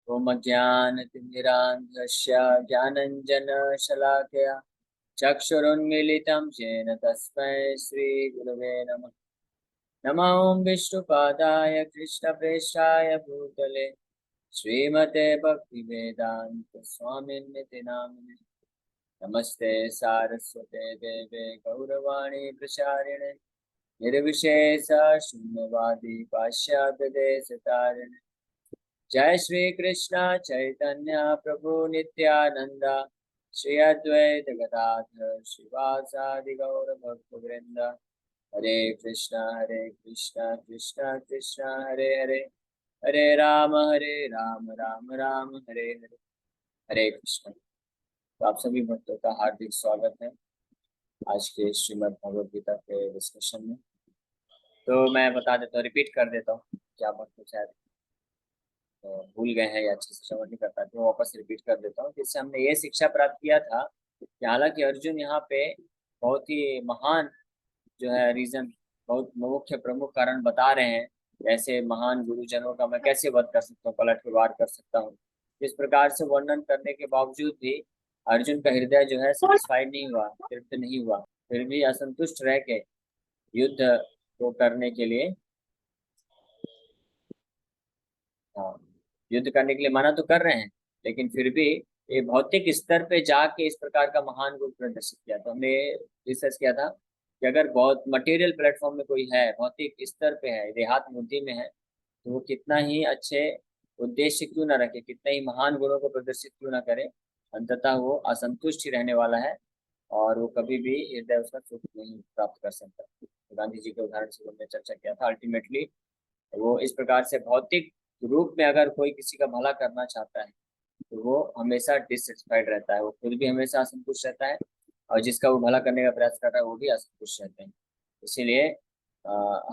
ओम ज्ञानतिमिरान्धस्य ज्ञानञ्जनशलाकया चक्षुरुन्मीलितं येन तस्मै श्रीगुरवे नमः। नमो विष्णुपादाय कृष्णप्रेष्ठाय भूतले श्रीमते भक्तिवेदान्त स्वामिन्निति नामिने। नमस्ते सारस्वते देवे गौरवाणी प्रचारिणे निर्विशेष शून्यवादी पाश्चात्य देशतारिणे। जय श्री कृष्ण चैतन्य प्रभु नित्यानंद श्री अद्वैत गदाधर श्रीवासादि गौर भक्त वृंद। हरे कृष्ण कृष्ण कृष्ण हरे हरे, हरे राम राम राम हरे हरे। हरे कृष्ण। तो आप सभी भक्तों का हार्दिक स्वागत है आज के श्रीमद् भगवद गीता के डिस्कशन में। तो मैं बता देता हूँ, रिपीट कर देता हूँ, क्या भक्त शायद भूल गए हैं या अच्छे से समझ नहीं कर पाए, तो मैं वापस रिपीट कर देता हूँ। जिससे हमने ये शिक्षा प्राप्त किया था कि हालांकि अर्जुन यहाँ पे बहुत ही महान जो है रीजन, बहुत मुख्य प्रमुख कारण बता रहे हैं, ऐसे महान गुरुजनों का मैं कैसे वध कर सकता हूँ, पलट के वार कर सकता हूँ। इस प्रकार से वर्णन करने के बावजूद भी अर्जुन का हृदय जो है सेटिस्फाइड नहीं हुआ, तृप्त नहीं हुआ, फिर भी असंतुष्ट रह के युद्ध को करने के लिए, हाँ, युद्ध करने के लिए मना तो कर रहे हैं, लेकिन फिर भी ये भौतिक स्तर पे जाके इस प्रकार का महान गुण प्रदर्शित किया। तो हमने रिसर्च किया था कि अगर बहुत मटेरियल प्लेटफॉर्म में कोई है, भौतिक स्तर पे है, देहात बुद्धि में है, तो वो कितना ही अच्छे उद्देश्य क्यों ना रखे, कितना ही महान गुणों को प्रदर्शित क्यों ना करे, अंततः वो असंतुष्ट ही रहने वाला है और वो कभी भी हृदय उसका सुख नहीं प्राप्त कर सकता। तो गांधी जी के उदाहरण से हमने चर्चा किया था। अल्टीमेटली वो इस प्रकार से भौतिक रूप में अगर कोई किसी का भला करना चाहता है तो वो हमेशा डिससेटिस्फाइड रहता है, वो खुद भी हमेशा असंतुष्ट रहता है और जिसका वो भला करने का प्रयास कर रहा है वो भी असंतुष्ट रहते हैं। इसीलिए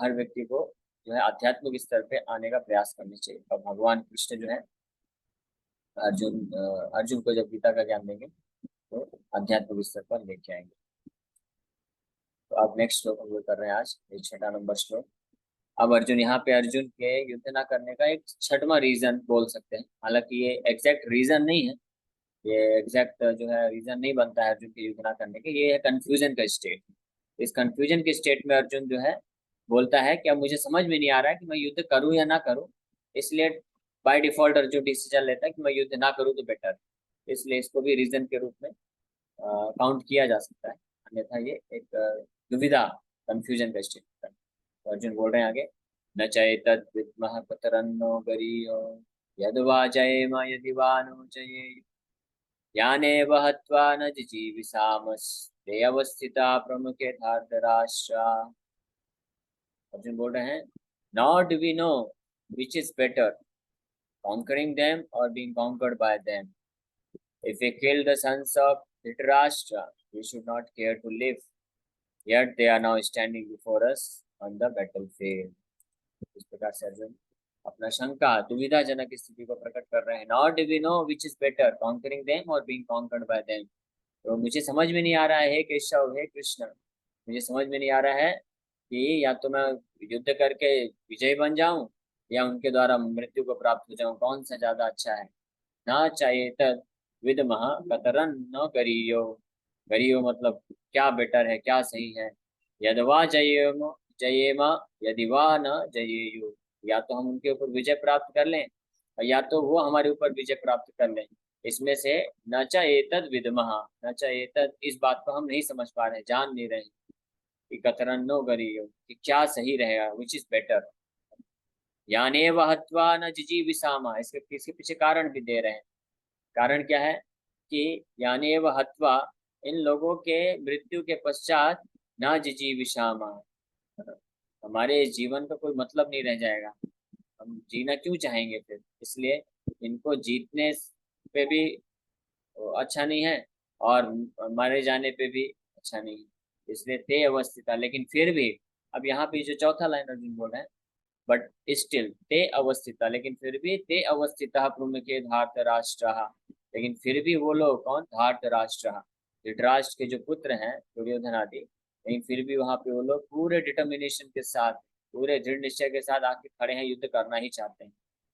हर व्यक्ति को जो है आध्यात्मिक स्तर पे आने का प्रयास करना चाहिए। और भगवान कृष्ण जो है अर्जुन को जब गीता का ज्ञान देंगे तो आध्यात्मिक स्तर पर लेके आएंगे। तो अब नेक्स्ट श्लोक हम लोग कर रहे हैं आज, ये 6 नंबर श्लोक। अब अर्जुन यहाँ पे अर्जुन के युद्ध ना करने का एक छठवां रीजन बोल सकते हैं, हालांकि ये एग्जैक्ट रीजन नहीं है, ये एग्जैक्ट जो है रीजन नहीं बनता है अर्जुन के युद्ध ना करने के, ये है कंफ्यूजन का स्टेट। इस कंफ्यूजन के स्टेट में अर्जुन जो है बोलता है कि अब मुझे समझ में नहीं आ रहा है कि मैं युद्ध करूं या ना करूं, इसलिए बाय डिफॉल्ट अर्जुन डिसीजन लेता है कि मैं युद्ध ना करूं तो बेटर। इसलिए इसको भी रीजन के रूप में काउंट किया जा सकता है, अन्यथा ये एक दुविधा, कंफ्यूजन का स्टेट है। तो अर्जुन बोल रहे हैं आगे, न चैतद्विद्मः कुतरन्नो गरीयो यद्वा जयेम यदि वा नो जयेयुः यानेव हत्वा न जिजीविषामस्ते अवस्थिता प्रमुखे धार्तराष्ट्रा। अर्जुन बोल रहे हैं, not do we know which is better, conquering them or being conquered by them. If we kill the sons of Dhritarashtra, we should not care to live. Yet they are now standing before us on the battlefield. इस प्रकार से अर्जुन अपना शंका, दुविधाजनक स्थिति को प्रकट कर रहे हैं। Not do we know which is better, conquering them or being conquered by them. तो मुझे समझ में नहीं आ रहा है केशव, हे कृष्ण, मुझे समझ में नहीं आ रहा है कि या तो मैं युद्ध करके विजयी बन जाऊं या उनके द्वारा मृत्यु को प्राप्त हो जाऊं, कौन सा ज्यादा अच्छा है। ना चाहिए तद विदमः कतरन न करियो, करियो मतलब क्या बेटर है, क्या सही है। यदवा जयेम जयेम यदि वा न जयेयु, या तो हम उनके ऊपर विजय प्राप्त कर लें और या तो वो हमारे ऊपर विजय प्राप्त कर लें। इसमें से न च एतद विदमः, न च एतद, इस बात को हम नहीं समझ पा रहे, जान नहीं रहे कि कतरन्नो करियो कि क्या सही रहेगा, विच इज बेटर। याने हत्वा न जिजी विसामा, इसके पीछे कारण भी दे रहे हैं। कारण क्या है कि यानी वह हत्वा, इन लोगों के मृत्यु के पश्चात ना जिजी विषामा, हमारे जीवन का कोई मतलब नहीं रह जाएगा, हम जीना क्यों चाहेंगे फिर। इसलिए इनको जीतने पे भी अच्छा नहीं है और मारे जाने पे भी अच्छा नहीं है, इसलिए ते अवस्थिता। लेकिन फिर भी अब यहाँ पे जो चौथा लाइन अर्जुन बोल रहे हैं, बट स्टिल ते अवस्थिता, लेकिन फिर भी ते अवस्थिता प्रमुखे धार्त राष्ट्र, लेकिन फिर भी वो लोग कौन, धार्त राष्ट्र, धृतराष्ट्र के जो पुत्र हैं दुर्योधन आदि, लेकिन फिर भी वहां पे वो लोग पूरे डिटर्मिनेशन के साथ, पूरे दृढ़ निश्चय के साथ आके खड़े हैं, युद्ध करना ही चाहते हैं।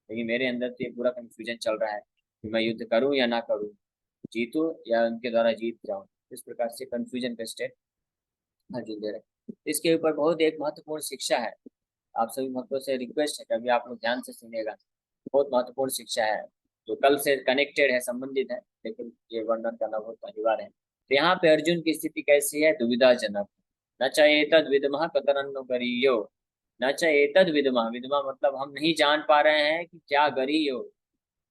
लेकिन मेरे अंदर तो ये पूरा कंफ्यूजन चल रहा है कि मैं युद्ध करूं या ना करूं, जीतूं या उनके द्वारा जीत जाऊं। इस प्रकार से कंफ्यूजन का स्टेट अर्जुन दे रहे हैं। इसके ऊपर बहुत एक महत्वपूर्ण शिक्षा है। आप सभी भक्तों से रिक्वेस्ट है, कभी आप लोग ध्यान से सुनिएगा। बहुत महत्वपूर्ण शिक्षा है जो कल से कनेक्टेड है, संबंधित है, लेकिन ये वर्णन करना बहुत अनिवार्य है। तो यहाँ पे अर्जुन की स्थिति कैसी है? दुविधाजनक। न च एतद् विद्मः कतरन्नु गरीयो, न च एतद् विद्मः, विद्मः मतलब हम नहीं जान पा रहे हैं कि क्या गरीयो,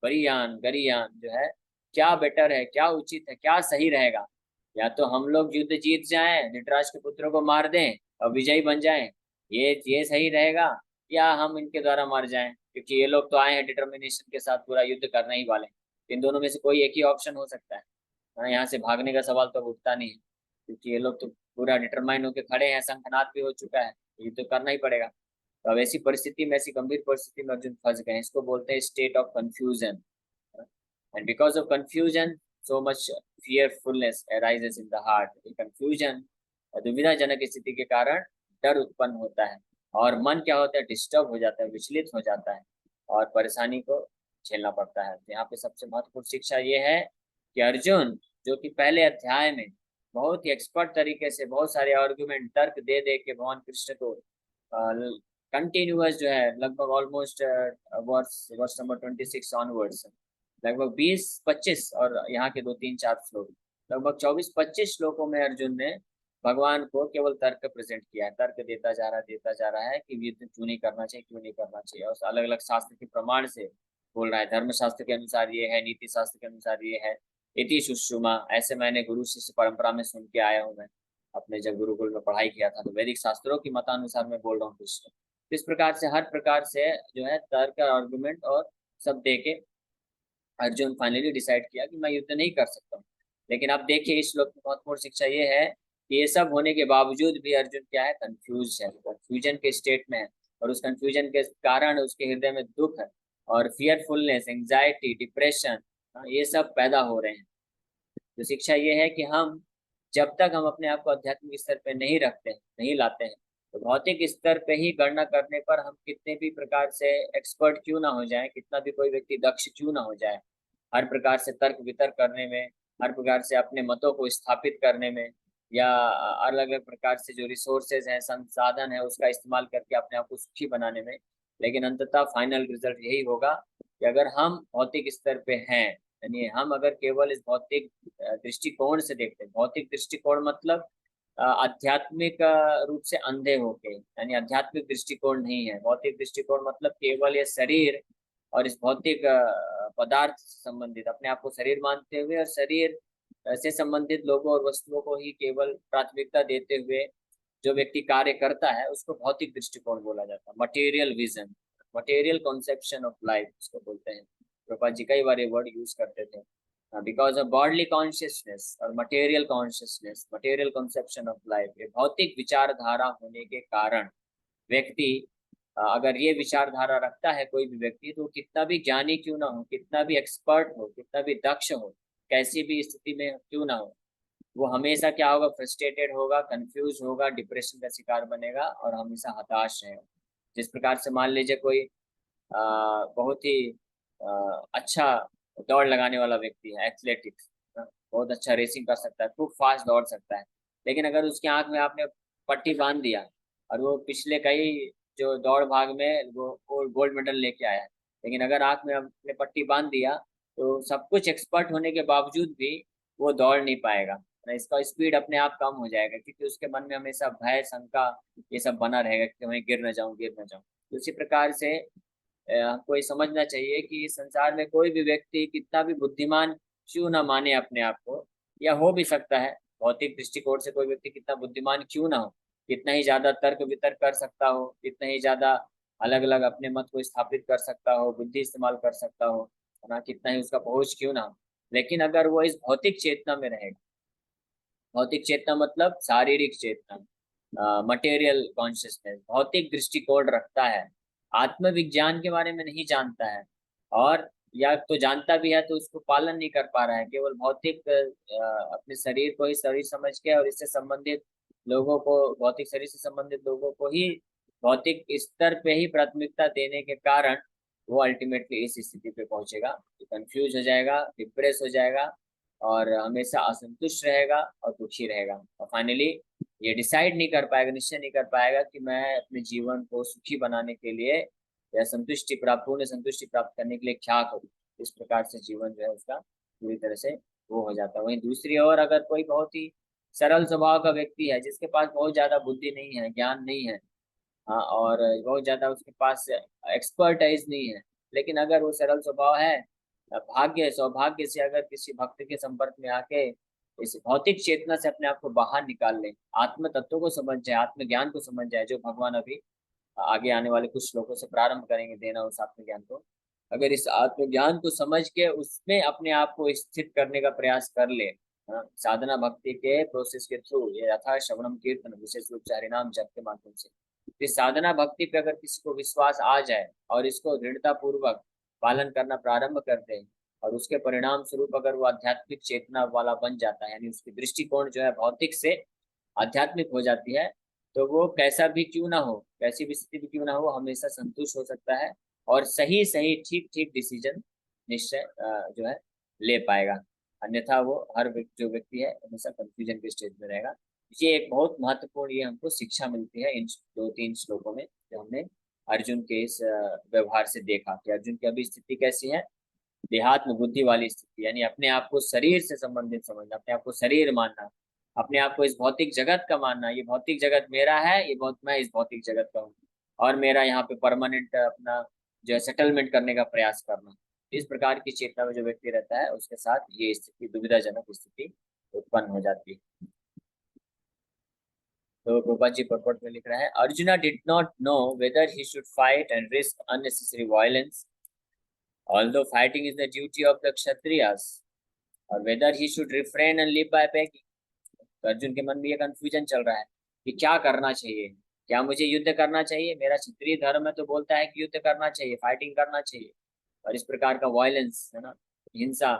गरियान गरियान जो है, क्या बेटर है, क्या उचित है, क्या सही रहेगा। या तो हम लोग युद्ध जीत जाएं, धृतराष्ट्र के पुत्रों को मार दें और विजयी बन जाएं, ये सही रहेगा, या हम इनके द्वारा मार जाएं, क्योंकि ये लोग तो आए हैं डिटर्मिनेशन के साथ पूरा युद्ध करने ही वाले हैं। इन दोनों में से कोई एक ही ऑप्शन हो सकता है। हाँ, यहाँ से भागने का सवाल तो उठता नहीं है, क्योंकि ये लोग तो पूरा डिटरमाइन होकर खड़े हैं, शंखनाद भी हो चुका है, ये तो करना ही पड़ेगा। तो अब ऐसी परिस्थिति में, ऐसी गंभीर परिस्थिति में अर्जुन फंस गए हैं। इसको बोलते हैं state of confusion. And because of confusion so much fearfulness arises in the heart। Confusion, दुविधाजनक स्थिति के कारण डर उत्पन्न होता है, और मन क्या होता है? डिस्टर्ब हो जाता है, विचलित हो जाता है, और परेशानी को झेलना पड़ता है। तो यहाँ पे सबसे महत्वपूर्ण शिक्षा ये है कि अर्जुन, जो कि पहले अध्याय में बहुत ही एक्सपर्ट तरीके से बहुत सारे आर्गुमेंट तर्क दे दे के भगवान कृष्ण को कंटिन्यूअस जो है, लगभग almost verse verse number 26 onwards, लगभग 20-25 और यहाँ के 2-3-4 श्लोक, लगभग 24-25 श्लोकों में अर्जुन ने भगवान को केवल तर्क प्रेजेंट किया है। तर्क देता जा रहा है कि युद्ध क्यों नहीं करना चाहिए, क्यों नहीं करना चाहिए, और अलग अलग शास्त्र के प्रमाण से बोल रहा है। धर्म शास्त्र के अनुसार ये है, नीति शास्त्र के अनुसार ये है, इति सुषुमा, ऐसे मैंने गुरु शिष्य परंपरा में सुन के आया हूँ। मैं अपने जब गुरुकुल में पढ़ाई किया था, तो वैदिक शास्त्रों की मतानुसार मैं बोल रहा हूँ कृष्ण। इस प्रकार से हर प्रकार से जो है तर्क, आर्गुमेंट और सब दे के अर्जुन फाइनली डिसाइड किया कि मैं युद्ध नहीं कर सकता हूँ। लेकिन अब देखिए, इस श्लोक की महत्वपूर्ण शिक्षा ये है कि ये सब होने के बावजूद भी अर्जुन क्या है? कंफ्यूज है, कंफ्यूजन के स्टेट में है, और उस कंफ्यूजन के कारण उसके हृदय में दुख है और फियरफुलनेस, एंजाइटी, डिप्रेशन, ये सब पैदा हो रहे हैं। तो शिक्षा ये है कि हम जब तक हम अपने आप को आध्यात्मिक स्तर पे नहीं रखते हैं, नहीं लाते हैं, तो भौतिक स्तर पे ही गणना करने पर हम कितने भी प्रकार से एक्सपर्ट क्यों ना हो जाए, कितना भी कोई व्यक्ति दक्ष क्यों ना हो जाए, हर प्रकार से तर्क वितर्क करने में, हर प्रकार से अपने मतों को स्थापित करने में, या अलग अलग प्रकार से जो रिसोर्सेज हैं, संसाधन है, उसका इस्तेमाल करके अपने आप को सुखी बनाने में, लेकिन अंततः फाइनल रिजल्ट यही होगा कि अगर हम भौतिक स्तर पे हैं, यानी हम अगर केवल इस भौतिक दृष्टिकोण से देखते हैं, भौतिक दृष्टिकोण मतलब आध्यात्मिक रूप से अंधे होके, यानी आध्यात्मिक दृष्टिकोण नहीं है। भौतिक दृष्टिकोण मतलब केवल ये शरीर और इस भौतिक पदार्थ से संबंधित, अपने आप को शरीर मानते हुए और शरीर से संबंधित लोगों और वस्तुओं को ही केवल प्राथमिकता देते हुए जो व्यक्ति कार्य करता है, उसको भौतिक दृष्टिकोण बोला जाता है। Material vision, material conception of life उसको बोलते हैं। प्रभुपाद जी कई बार ये वर्ड यूज करते थे। बिकॉज ऑफ बॉडली कॉन्शियसनेस और material consciousness, material conception of life, ये भौतिक विचारधारा होने के कारण व्यक्ति, अगर ये विचारधारा रखता है कोई भी व्यक्ति, तो कितना भी ज्ञानी क्यों ना हो, कितना भी एक्सपर्ट हो, कितना भी दक्ष हो, कैसी भी स्थिति में क्यों ना हो, वो हमेशा क्या होगा? फ्रस्ट्रेटेड होगा, कंफ्यूज होगा, डिप्रेशन का शिकार बनेगा और हमेशा हताश रहेगा। जिस प्रकार से मान लीजिए कोई बहुत ही अच्छा दौड़ लगाने वाला व्यक्ति है, एथलेटिक्स, बहुत अच्छा रेसिंग कर सकता है, खूब फास्ट दौड़ सकता है, लेकिन अगर उसकी आंख में आपने पट्टी बांध दिया और वो पिछले कई जो दौड़ भाग में वो गोल्ड मेडल लेके आया है, लेकिन अगर आंख में आपने पट्टी बांध दिया, तो सब कुछ एक्सपर्ट होने के बावजूद भी वो दौड़ नहीं पाएगा ना, इसका स्पीड अपने आप कम हो जाएगा, क्योंकि उसके मन में हमेशा भय, शंका, ये सब बना रहेगा कि मैं गिर न जाऊं, गिर न जाऊं। तो इसी प्रकार से हमको ये समझना चाहिए कि इस संसार में कोई भी व्यक्ति कितना भी बुद्धिमान क्यों ना माने अपने आप को, या हो भी सकता है भौतिक दृष्टिकोण से कोई व्यक्ति कितना बुद्धिमान क्यों ना हो, कितना ही ज्यादा तर्क वितर्क कर सकता हो, कितना ही ज्यादा अलग अलग अपने मत को स्थापित कर सकता हो, बुद्धि इस्तेमाल कर सकता हो, है ना, कितना ही उसका पहुंच क्यों ना हो, लेकिन अगर वो इस भौतिक चेतना में रहेगा, भौतिक चेतना मतलब शारीरिक चेतना, मटेरियल कॉन्शियसनेस, भौतिक दृष्टिकोण रखता है, आत्मविज्ञान के बारे में नहीं जानता है, और या तो जानता भी है तो उसको पालन नहीं कर पा रहा है, केवल भौतिक अपने शरीर को ही शरीर समझ के और इससे संबंधित लोगों को, भौतिक शरीर से संबंधित लोगों को ही भौतिक स्तर पे ही प्राथमिकता देने के कारण वो अल्टीमेटली इस स्थिति पे पहुंचेगा कि कंफ्यूज हो जाएगा, डिप्रेस हो जाएगा और हमेशा असंतुष्ट रहेगा और दुखी रहेगा, और फाइनली ये डिसाइड नहीं कर पाएगा, निश्चय नहीं कर पाएगा कि मैं अपने जीवन को सुखी बनाने के लिए या संतुष्टि प्राप्त, पूर्ण संतुष्टि प्राप्त करने के लिए क्या करूं। इस प्रकार से जीवन जो है उसका पूरी तरह से वो हो जाता है। वहीं दूसरी ओर अगर कोई बहुत ही सरल स्वभाव का व्यक्ति है, जिसके पास बहुत ज्यादा बुद्धि नहीं है, ज्ञान नहीं है, हाँ, और बहुत ज्यादा उसके पास एक्सपर्टाइज नहीं है, लेकिन अगर वो सरल स्वभाव है, भाग्य सौभाग्य से अगर किसी भक्त के संपर्क में आके इस भौतिक चेतना से अपने आप को बाहर निकाल ले, आत्म तत्व को समझ जाए, आत्मज्ञान को समझ जाए, जो भगवान अभी आगे आने वाले कुछ श्लोकों से प्रारंभ करेंगे देना उस आत्मज्ञान को, अगर इस आत्मज्ञान को समझ के उसमें अपने आप को स्थित करने का प्रयास कर ले, हाँ, साधना भक्ति के प्रोसेस के थ्रू, ये यथा श्रवणम कीर्तन विशेष रूप से हरिनाम जप के माध्यम से, इस साधना भक्ति पे अगर किसी को विश्वास आ जाए और इसको दृढ़ता पूर्वक पालन करना प्रारंभ कर दे, और उसके परिणाम स्वरूप अगर वो आध्यात्मिक चेतना वाला बन जाता है, यानी उसकी दृष्टिकोण जो है भौतिक से आध्यात्मिक हो जाती है, तो वो कैसा भी क्यों ना हो, कैसी भी स्थिति भी क्यों ना हो, हमेशा संतुष्ट हो सकता है और सही सही ठीक ठीक डिसीजन निश्चय जो है ले पाएगा। अन्यथा वो हर जो व्यक्ति है हमेशा कंफ्यूजन के स्टेज में रहेगा। ये एक बहुत महत्वपूर्ण ये हमको शिक्षा मिलती है इन 2-3 श्लोकों में, जो हमने अर्जुन के इस व्यवहार से देखा कि अर्जुन की अभी स्थिति कैसी है, देहात्म बुद्धि वाली स्थिति, यानी अपने आप को शरीर से संबंधित समझना, अपने आप को शरीर मानना, अपने आप को इस भौतिक जगत का मानना, ये भौतिक जगत मेरा है, ये बहुत, मैं इस भौतिक जगत का हूँ और मेरा यहाँ पे परमानेंट अपना जो है सेटलमेंट करने का प्रयास करना। इस प्रकार की चेतना में जो व्यक्ति रहता है उसके साथ ये स्थिति, दुविधाजनक स्थिति उत्पन्न हो जाती है। तो गोपाल जी पurport में लिख रहा है, arjuna did not know whether he should fight and risk unnecessary violence although fighting is the duty of the kshatriyas, or whether he should refrain and live by begging। तो अर्जुन के मन में ये कंफ्यूजन चल रहा है कि क्या करना चाहिए, क्या मुझे युद्ध करना चाहिए, मेरा क्षत्रिय धर्म है तो बोलता है कि युद्ध करना चाहिए, फाइटिंग करना चाहिए, और इस प्रकार का वायलेंस है ना, हिंसा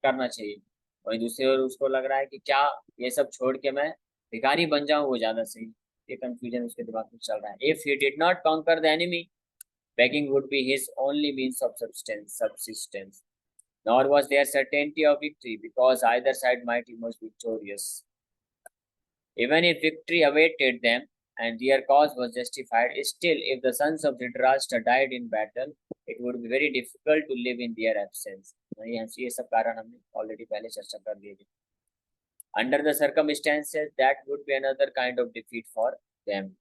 करना चाहिए। वहीं दूसरी ओर उसको लग रहा है कि क्या ये सब छोड़ के मैं भिखारी बन जाऊं, वो ज्यादा सही। ये कंफ्यूजन उसके दिमाग में चल रहा है। If he did not conquer the enemy, begging would be his only means of subsistence, nor was there certainty of victory because either side might emerge victorious. Even if victory awaited them and their cause was justified, still, if the sons of Dhritarashtra died in battle, it would be very difficult to live in their absence. ये सब कारण हमने already पहले चर्चा कर लिए थे। Under the circumstances, that would be another kind of defeat for them.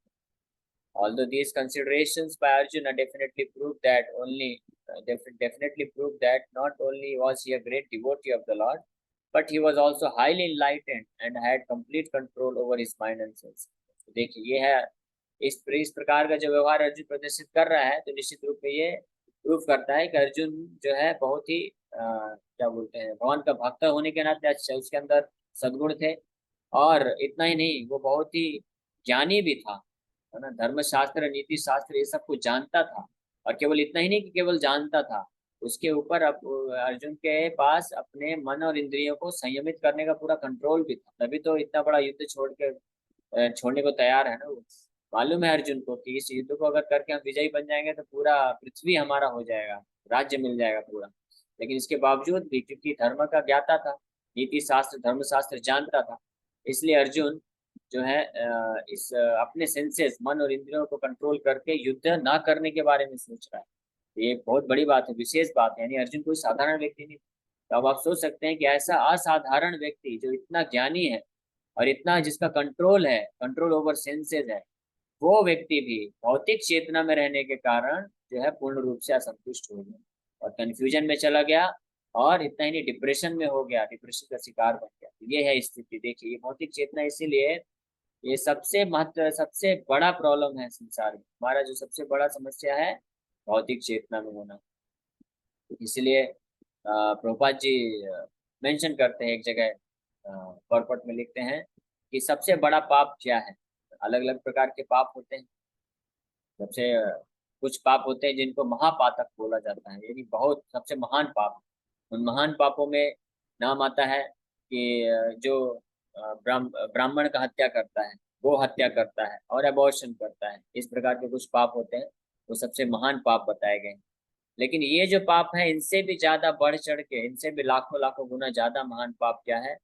Although these considerations by Arjuna definitely prove that not only was he a great devotee of the Lord, but he was also highly enlightened and had complete control over his mind and senses। तो देखिए ये है, इस प्रकार का जो व्यवहार अर्जुन प्रदर्शित कर रहा है, तो निश्चित रूप में ये प्रूव करता है कि अर्जुन जो है बहुत ही क्या बोलते हैं, भगवान का भक्त होने के नाते अच्छा उसके अंदर सद्गुण थे, और इतना ही नहीं वो बहुत ही ज्ञानी भी था, है ना, धर्मशास्त्र नीति शास्त्र ये सब कुछ जानता था। और केवल इतना ही नहीं कि केवल जानता था, उसके ऊपर अब अर्जुन के पास अपने मन और इंद्रियों को संयमित करने का पूरा कंट्रोल भी था, तभी तो इतना बड़ा युद्ध छोड़ने को तैयार है ना वो। मालूम है अर्जुन को कि इस युद्ध को अगर करके हम विजयी बन जाएंगे तो पूरा पृथ्वी हमारा हो जाएगा, राज्य मिल जाएगा पूरा। लेकिन इसके बावजूद भी क्योंकि धर्म का ज्ञाता था, नीति शास्त्र धर्मशास्त्र जानता था, इसलिए अर्जुन जो है इस अपने सेंसेस मन और इंद्रियों को कंट्रोल करके युद्ध ना करने के बारे में सोच रहा है। ये बहुत बड़ी बात है, विशेष बात है, यानी अर्जुन कोई साधारण व्यक्ति नहीं। तो अब आप सोच सकते हैं कि ऐसा असाधारण व्यक्ति जो इतना ज्ञानी है और इतना जिसका कंट्रोल है, कंट्रोल ओवर सेंसेस है, वो व्यक्ति भी भौतिक चेतना में रहने के कारण जो है पूर्ण रूप से असंतुष्ट हो गया और कंफ्यूजन में चला गया, और इतना ही नहीं डिप्रेशन में हो गया, डिप्रेशन का शिकार बन गया। ये है स्थिति। देखिए ये भौतिक चेतना इसीलिए ये सबसे बड़ा प्रॉब्लम है संसार में, हमारा जो सबसे बड़ा समस्या है भौतिक चेतना में होना। इसलिए प्रभुपाद जी मेंशन करते हैं एक जगह, पर्पट में लिखते हैं कि सबसे बड़ा पाप क्या है। अलग अलग प्रकार के पाप होते हैं, सबसे कुछ पाप होते हैं जिनको महापातक बोला जाता है, यानी बहुत सबसे महान पाप। उन महान पापों में नाम आता है कि जो ब्राह्मण का हत्या करता है, वो हत्या करता है और अबॉर्शन करता है, इस प्रकार के कुछ पाप होते हैं, वो सबसे महान पाप बताए गए हैं। लेकिन ये जो पाप है इनसे भी ज्यादा बढ़ चढ़ के, इनसे भी लाखों लाखों गुना ज्यादा महान पाप क्या है?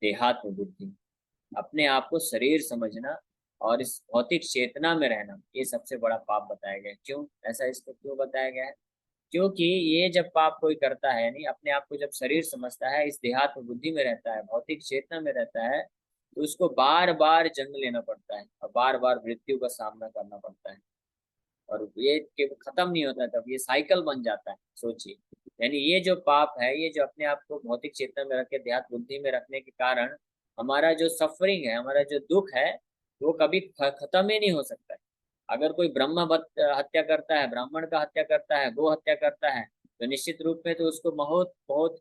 देहात्म बुद्धि, अपने आप को शरीर समझना और इस भौतिक चेतना में रहना, ये सबसे बड़ा पाप बताया गया है। क्यों ऐसा, इसको क्यों बताया गया है? क्योंकि ये जब पाप कोई करता है, नहीं अपने आप को जब शरीर समझता है, इस देहात्म बुद्धि में रहता है, भौतिक चेतना में रहता है, तो उसको बार बार जन्म लेना पड़ता है और बार बार मृत्यु का सामना करना पड़ता है। और ये खत्म नहीं होता, तब ये साइकिल बन जाता है। सोचिए, यानी ये जो पाप है, ये जो अपने आप को भौतिक चेतना में रख के देहात्म बुद्धि में रखने के कारण हमारा जो सफरिंग है, हमारा जो दुख है, वो कभी खत्म ही नहीं हो सकता है। अगर कोई हत्या करता है, ब्राह्मण का हत्या करता है, गो हत्या करता है, तो निश्चित रूप में तो उसको बहुत बहुत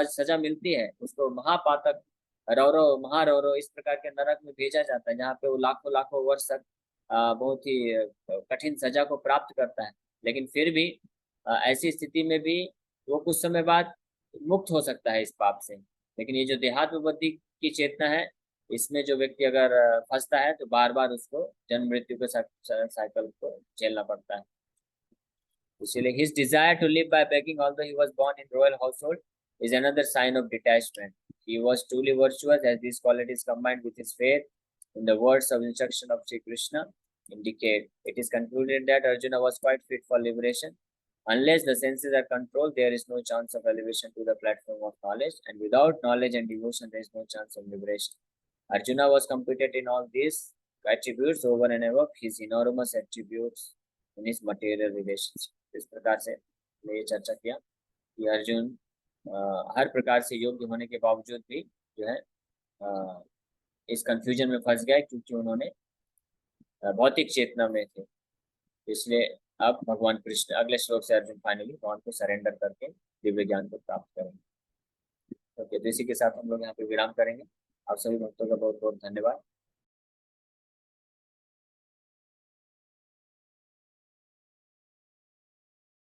सजा मिलती है। उसको महापातक, रौरव, महारौरव इस प्रकार के नरक में भेजा जाता है, जहाँ पे वो लाखों लाखों वर्ष तक बहुत ही कठिन सजा को प्राप्त करता है। लेकिन फिर भी ऐसी स्थिति में भी वो कुछ समय बाद मुक्त हो सकता है इस पाप से। लेकिन ये जो देहात्म बुद्धि की चेतना है, इसमें जो व्यक्ति अगर फंसता है, तो बार बार उसको जन्म मृत्यु के साइकिल को झेलना पड़ता है। इसीलिए his desire to live by begging, although he was born in royal household, is another sign of detachment. He was truly virtuous as these qualities combined with his faith in the words of instruction of Sri Krishna indicate. It is concluded that Arjuna was quite fit for liberation. Unless the senses are controlled, there is no chance of elevation to the platform of knowledge, and without knowledge and devotion, there is no chance of liberation. Arjuna was competent in all these attributes over and above his enormous attributes in his material relationship. इस प्रकार से हमने ये चर्चा किया कि अर्जुन हर प्रकार से योग्य होने के बावजूद भी जो है इस कंफ्यूजन में फंस गए, क्योंकि उन्होंने भौतिक चेतना में थे। इसलिए अब भगवान कृष्ण अगले श्लोक से अर्जुन फाइनली भगवान को सरेंडर करके दिव्य ज्ञान को प्राप्त करेंगे। ओके, तो इसी के साथ हम लोग यहाँ पे विराम करेंगे। आप सभी भक्तों का बहुत बहुत धन्यवाद।